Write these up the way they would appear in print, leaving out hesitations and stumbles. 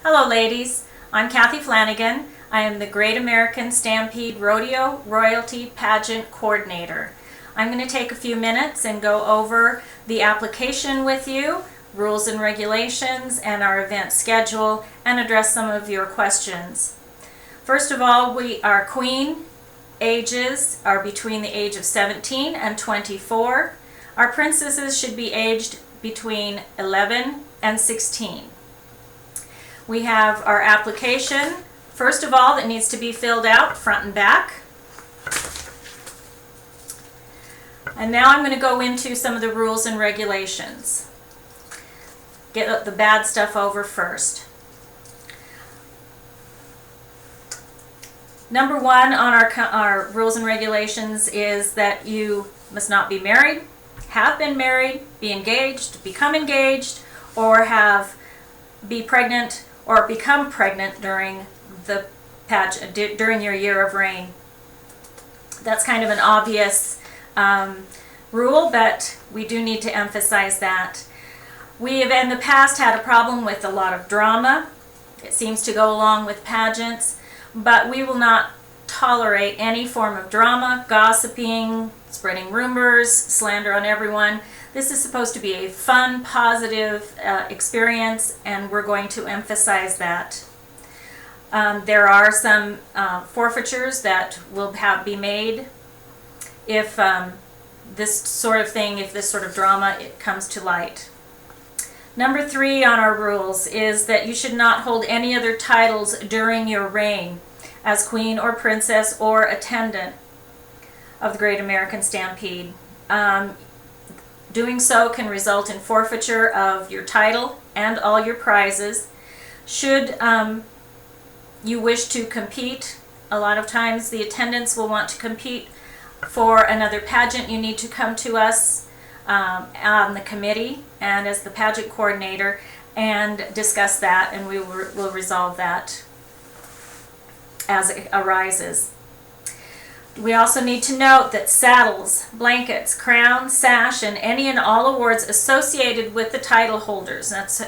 Hello ladies, I'm Kathy Flanagan. I am the Great American Stampede Rodeo Royalty Pageant Coordinator. I'm going to take a few minutes and go over the application with you, rules and regulations, and our event schedule, and address some of your questions. First of all, our queen ages are between the age of 17 and 24. Our princesses should be aged between 11 and 16. We have our application, first of all, that needs to be filled out front and back. And now I'm going to go into some of the rules and regulations. Get the bad stuff over first. Number one on our rules and regulations is that you must not be married, have been married, be engaged, become engaged, or be pregnant or become pregnant during the pageant, during your year of reign. That's kind of an obvious rule, but we do need to emphasize that. We have in the past had a problem with a lot of drama. It seems to go along with pageants, but we will not tolerate any form of drama, gossiping, spreading rumors, slander on everyone. This is supposed to be a fun, positive experience, and we're going to emphasize that. There are some forfeitures that will be made if this sort of drama comes to light. Number three on our rules is that you should not hold any other titles during your reign as queen or princess or attendant of the Great American Stampede. Doing so can result in forfeiture of your title and all your prizes. Should you wish to compete, a lot of times the attendants will want to compete for another pageant. You need to come to us on the committee and as the pageant coordinator and discuss that, and we will resolve that as it arises. We also need to note that saddles, blankets, crown, sash, and any and all awards associated with the title holders, that's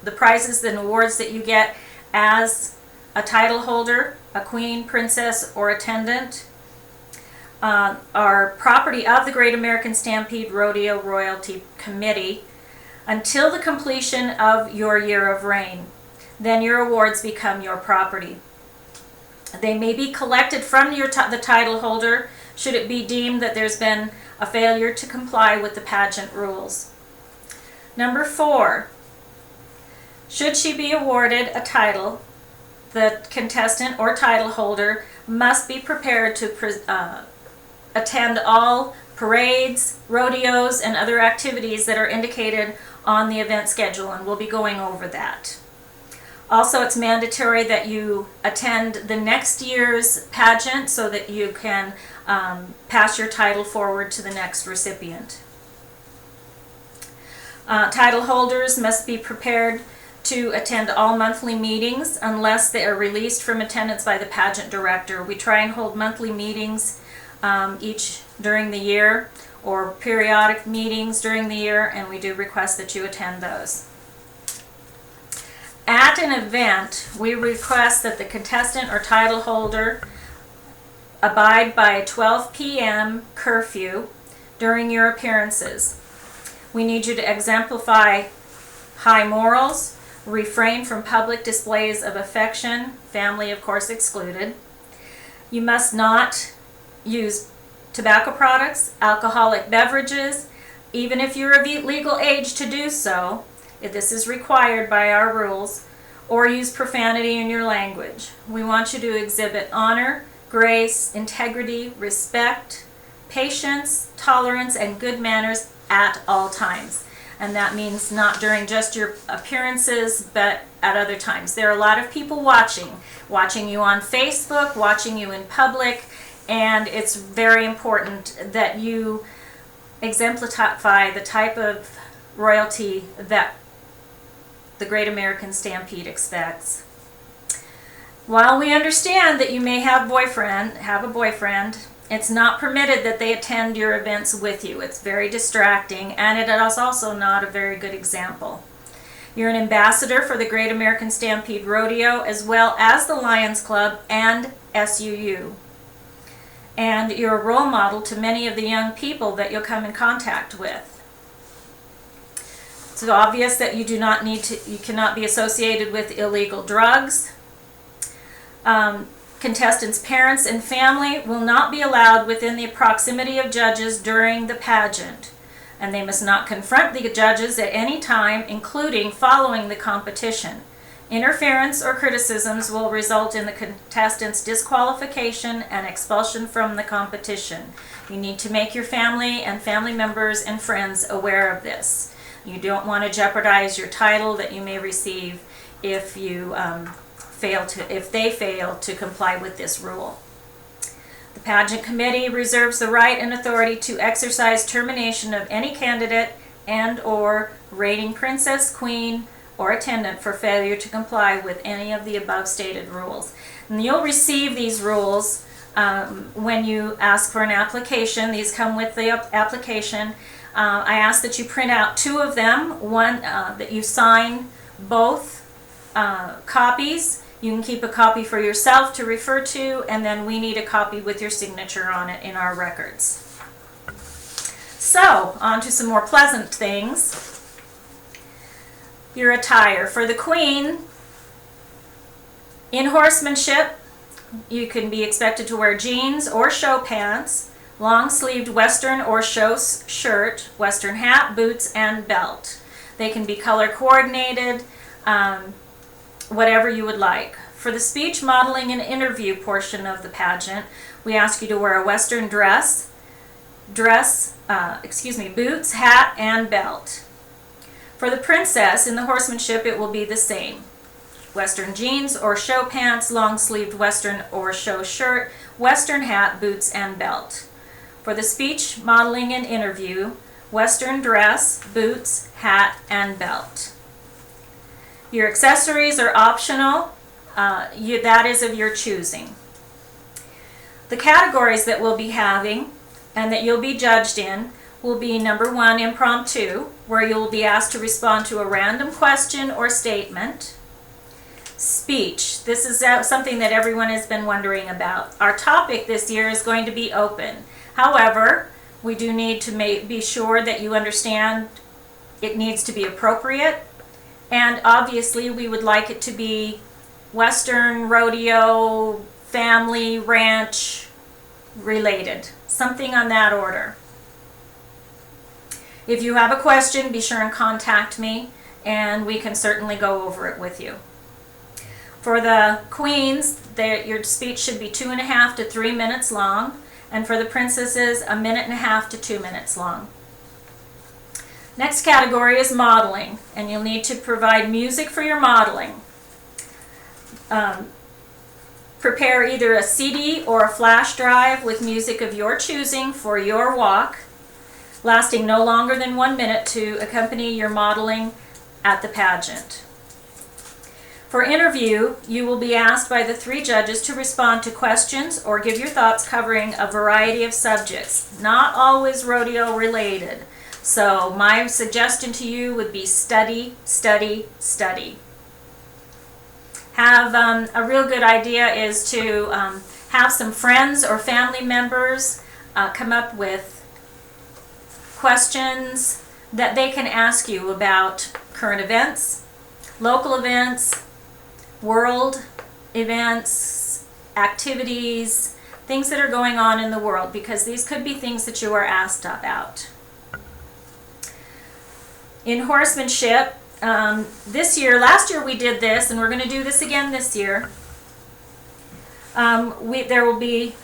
the prizes and awards that you get as a title holder, a queen, princess, or attendant, are property of the Great American Stampede Rodeo Royalty Committee until the completion of your year of reign. Then your awards become your property. They may be collected from the title holder should it be deemed that there's been a failure to comply with the pageant rules. Number four, should she be awarded a title, the contestant or title holder must be prepared to attend all parades, rodeos, and other activities that are indicated on the event schedule, and we'll be going over that. Also, it's mandatory that you attend the next year's pageant so that you can pass your title forward to the next recipient. Title holders must be prepared to attend all monthly meetings unless they are released from attendance by the pageant director. We try and hold monthly meetings each during the year, or periodic meetings during the year, and we do request that you attend those. At an event, we request that the contestant or title holder abide by a 12 p.m. curfew during your appearances. We need you to exemplify high morals, refrain from public displays of affection, family of course excluded. You must not use tobacco products, alcoholic beverages, even if you're of legal age to do so. If this is required by our rules, or use profanity in your language. We want you to exhibit honor, grace, integrity, respect, patience, tolerance, and good manners at all times. And that means not during just your appearances, but at other times. There are a lot of people watching you on Facebook, watching you in public, and it's very important that you exemplify the type of royalty that the Great American Stampede expects. While we understand that you may have a boyfriend, it's not permitted that they attend your events with you. It's very distracting, and it is also not a very good example. You're an ambassador for the Great American Stampede Rodeo, as well as the Lions Club and SUU. And you're a role model to many of the young people that you'll come in contact with. It's obvious that you cannot be associated with illegal drugs. Contestants' parents and family will not be allowed within the proximity of judges during the pageant, and they must not confront the judges at any time, including following the competition. Interference or criticisms will result in the contestant's disqualification and expulsion from the competition. You need to make your family and family members and friends aware of this. You don't want to jeopardize your title that you may receive if they fail to comply with this rule. The pageant committee reserves the right and authority to exercise termination of any candidate and or reigning princess, queen, or attendant for failure to comply with any of the above stated rules. And you'll receive these rules when you ask for an application. These come with the application. I ask that you print out 2 of them, one that you sign both copies. You can keep a copy for yourself to refer to, and then we need a copy with your signature on it in our records. So, on to some more pleasant things. Your attire. For the Queen, in horsemanship, you can be expected to wear jeans or show pants, long-sleeved western or show shirt, western hat, boots, and belt. They can be color coordinated, whatever you would like. For the speech, modeling, and interview portion of the pageant, we ask you to wear a western boots, hat, and belt. For the princess, in the horsemanship, it will be the same. Western jeans or show pants, long-sleeved western or show shirt, western hat, boots, and belt. For the speech, modeling, and interview, western dress, boots, hat, and belt. Your accessories are optional. That is of your choosing. The categories that we'll be having and that you'll be judged in will be number 1, impromptu, where you'll be asked to respond to a random question or statement. Speech. This is something that everyone has been wondering about. Our topic this year is going to be open. However, we do need to be sure that you understand it needs to be appropriate, and obviously we would like it to be Western, rodeo, family, ranch related. Something on that order. If you have a question, be sure and contact me, and we can certainly go over it with you. For the queens, your speech should be 2.5 to 3 minutes long, and for the princesses, 1.5 minutes to 2 minutes long. Next category is modeling, and you'll need to provide music for your modeling. Prepare either a CD or a flash drive with music of your choosing for your walk, lasting no longer than 1 minute to accompany your modeling at the pageant. For interview, you will be asked by the 3 judges to respond to questions or give your thoughts covering a variety of subjects, not always rodeo related. So my suggestion to you would be study, study, study. Have a real good idea is to have some friends or family members come up with questions that they can ask you about current events, local events, world events, activities, things that are going on in the world, because these could be things that you are asked about. In horsemanship, last year we did this, and we're going to do this again this year. There will be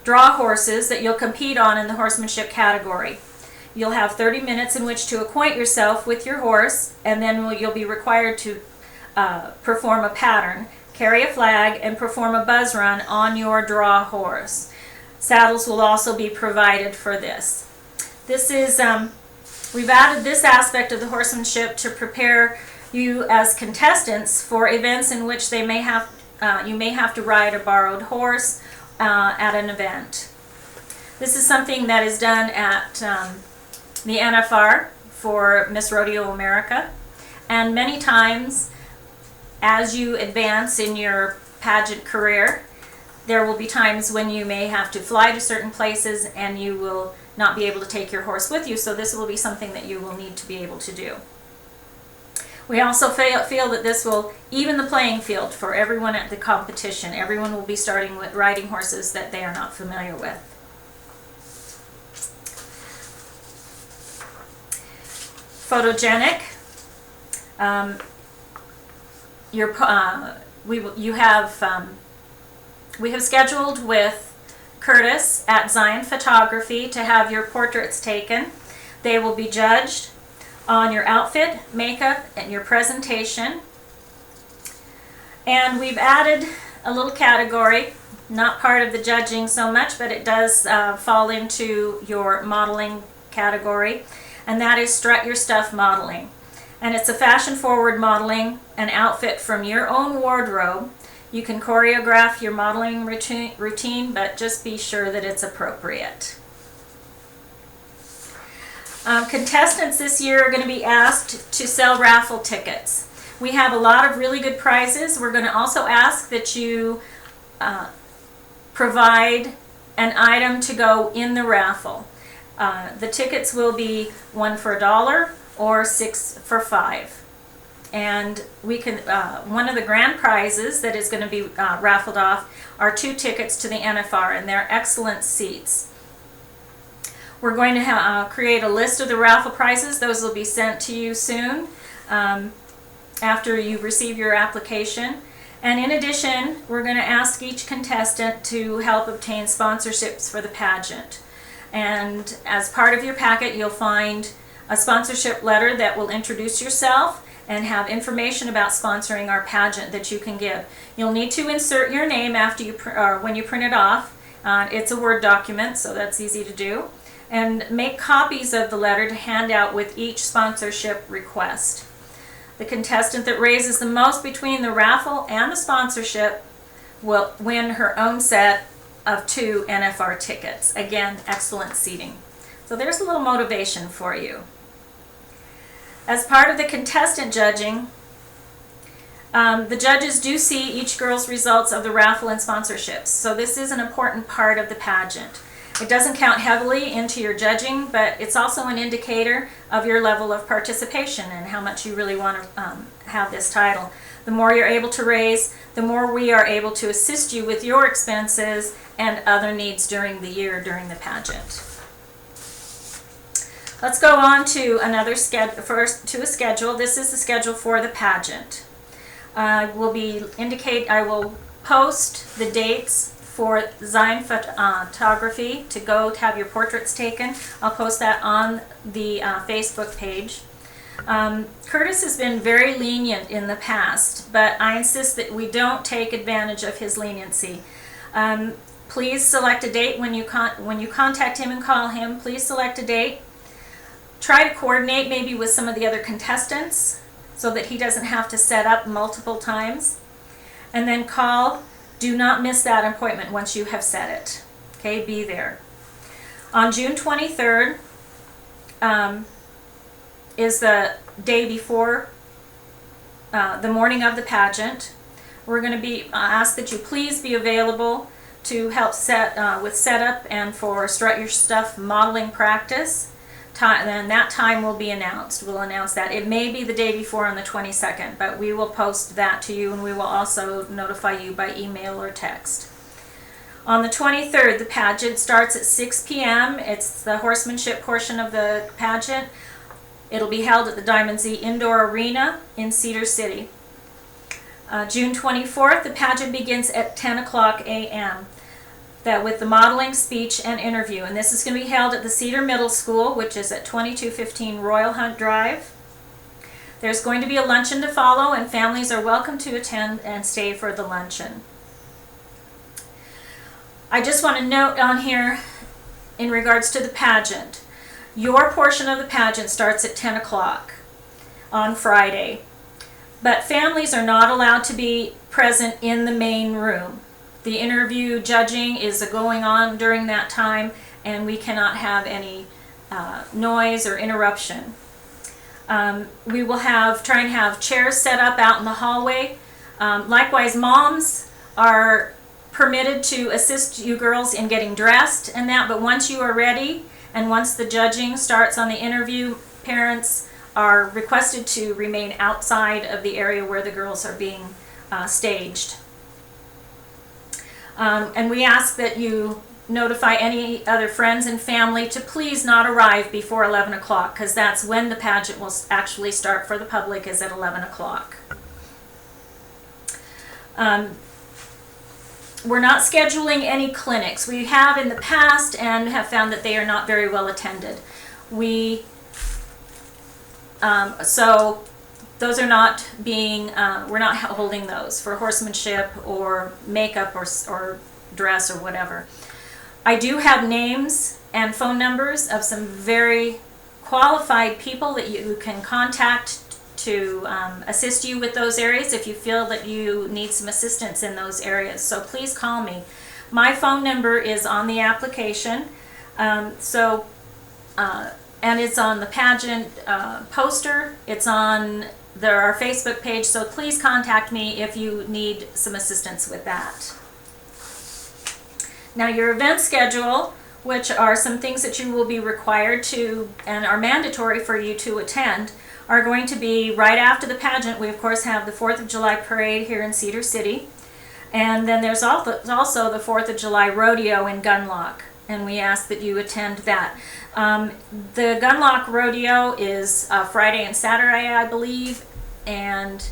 draw horses that you'll compete on in the horsemanship category. You'll have 30 minutes in which to acquaint yourself with your horse, and then you'll be required to perform a pattern, carry a flag, and perform a buzz run on your draw horse. Saddles will also be provided for this. This is, we've added this aspect of the horsemanship to prepare you as contestants for events in which you may have to ride a borrowed horse at an event. This is something that is done at the NFR for Miss Rodeo America, And many times, as you advance in your pageant career, there will be times when you may have to fly to certain places and you will not be able to take your horse with you, so this will be something that you will need to be able to do. We also feel that this will even the playing field for everyone at the competition. Everyone will be starting with riding horses that they are not familiar with. Photogenic. We have scheduled with Curtis at Zion Photography to have your portraits taken. They will be judged on your outfit, makeup, and your presentation. And we've added a little category, not part of the judging so much, but it does fall into your modeling category, and that is Strut Your Stuff modeling. And it's a fashion-forward modeling, an outfit from your own wardrobe. You can choreograph your modeling routine, but just be sure that it's appropriate. Contestants this year are going to be asked to sell raffle tickets. We have a lot of really good prizes. We're going to also ask that you provide an item to go in the raffle. The tickets will be 1 for $1 or 6 for $5. And we can one of the grand prizes that is going to be raffled off are 2 tickets to the NFR, and they're excellent seats. We're going to create a list of the raffle prizes. Those will be sent to you soon after you receive your application. And in addition, we're going to ask each contestant to help obtain sponsorships for the pageant. And as part of your packet, you'll find a sponsorship letter that will introduce yourself and have information about sponsoring our pageant that you can give. You'll need to insert your name after you when you print it off. It's a Word document, so that's easy to do. And make copies of the letter to hand out with each sponsorship request. The contestant that raises the most between the raffle and the sponsorship will win her own set of 2 NFR tickets. Again, excellent seating. So there's a little motivation for you. As part of the contestant judging, the judges do see each girl's results of the raffle and sponsorships. So this is an important part of the pageant. It doesn't count heavily into your judging, but it's also an indicator of your level of participation and how much you really want to have this title. The more you're able to raise, the more we are able to assist you with your expenses and other needs during the year during the pageant. Let's go on to another a schedule. This is the schedule for the pageant. I will post the dates for Zion Photography to go to have your portraits taken. I'll post that on the Facebook page. Curtis has been very lenient in the past, but I insist that we don't take advantage of his leniency. Please select a date when you contact him and call him. Please select a date. Try to coordinate maybe with some of the other contestants so that he doesn't have to set up multiple times. And then call. Do not miss that appointment once you have set it. Okay, be there. On June 23rd is the day before the morning of the pageant. We're going to be asked that you please be available to help with setup and for Strut Your Stuff modeling practice. Then that time will be announced. We'll announce that. It may be the day before on the 22nd, but we will post that to you, and we will also notify you by email or text. On the 23rd, the pageant starts at 6 p.m. It's the horsemanship portion of the pageant. It'll be held at the Diamond Z Indoor Arena in Cedar City. June 24th, the pageant begins at 10 o'clock a.m. With the modeling, speech, and interview. And this is going to be held at the Cedar Middle School, which is at 2215 Royal Hunt Drive. There's going to be a luncheon to follow, and families are welcome to attend and stay for the luncheon. I just want to note on here, in regards to the pageant, your portion of the pageant starts at 10 o'clock on Friday. But families are not allowed to be present in the main room. The interview judging is going on during that time, and we cannot have any noise or interruption. We will try and have chairs set up out in the hallway. Likewise, moms are permitted to assist you girls in getting dressed and that, but once you are ready and once the judging starts on the interview, parents are requested to remain outside of the area where the girls are being staged. And we ask that you notify any other friends and family to please not arrive before 11 o'clock, because that's when the pageant will actually start for the public, is at 11 o'clock. We're not scheduling any clinics. We have in the past and have found that they are not very well attended. So those are not being, we're not holding those for horsemanship or makeup or dress or whatever. I do have names and phone numbers of some very qualified people that you can contact to assist you with those areas if you feel that you need some assistance in those areas. So please call me. My phone number is on the application. And it's on the pageant poster. It's on our Facebook page. So please contact me if you need some assistance with that. Now, your event schedule, which are some things that you will be required to and are mandatory for you to attend, are going to be right after the pageant. We of course have the 4th of July parade here in Cedar City, and then there's also the 4th of July rodeo in Gunlock, and we ask that you attend that. The Gunlock rodeo is Friday and Saturday, I believe, and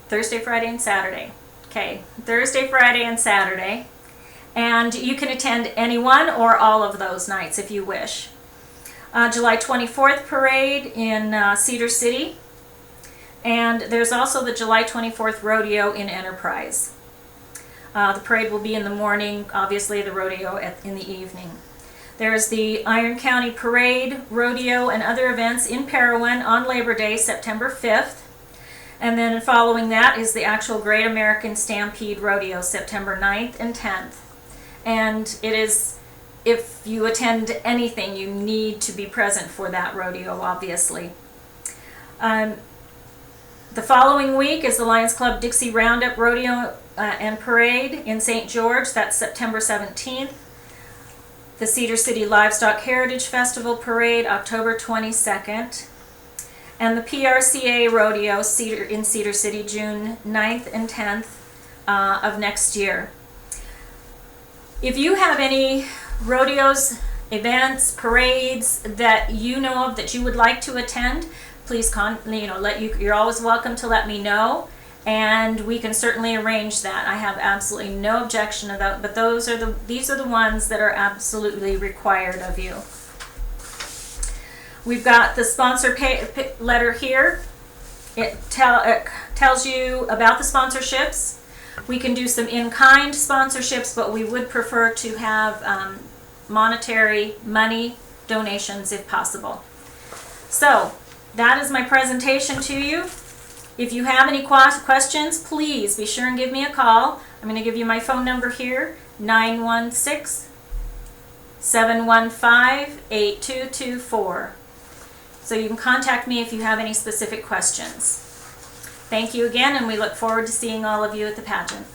Thursday, Friday, and Saturday. Okay, Thursday, Friday, and Saturday, and you can attend any one or all of those nights if you wish. July 24th parade in Cedar City, and there's also the July 24th rodeo in Enterprise. The parade will be in the morning, obviously the rodeo in the evening. There's the Iron County Parade, Rodeo, and other events in Parowan on Labor Day, September 5th. And then following that is the actual Great American Stampede Rodeo, September 9th and 10th. And it is, if you attend anything, you need to be present for that rodeo, obviously. The following week is the Lions Club Dixie Roundup Rodeo and Parade in St. George. That's September 17th. The Cedar City Livestock Heritage Festival Parade, October 22nd. And the PRCA Rodeo in Cedar City, June 9th and 10th of next year. If you have any rodeos, events, parades that you know of that you would like to attend, please you're always welcome to let me know, and we can certainly arrange that. I have absolutely no objection to that, but these are the ones that are absolutely required of you. We've got the sponsor letter here. It tells you about the sponsorships. We can do some in-kind sponsorships, but we would prefer to have monetary money donations if possible. So that is my presentation to you. If you have any questions, please be sure and give me a call. I'm going to give you my phone number here, 916-715-8224. So you can contact me if you have any specific questions. Thank you again, and we look forward to seeing all of you at the pageant.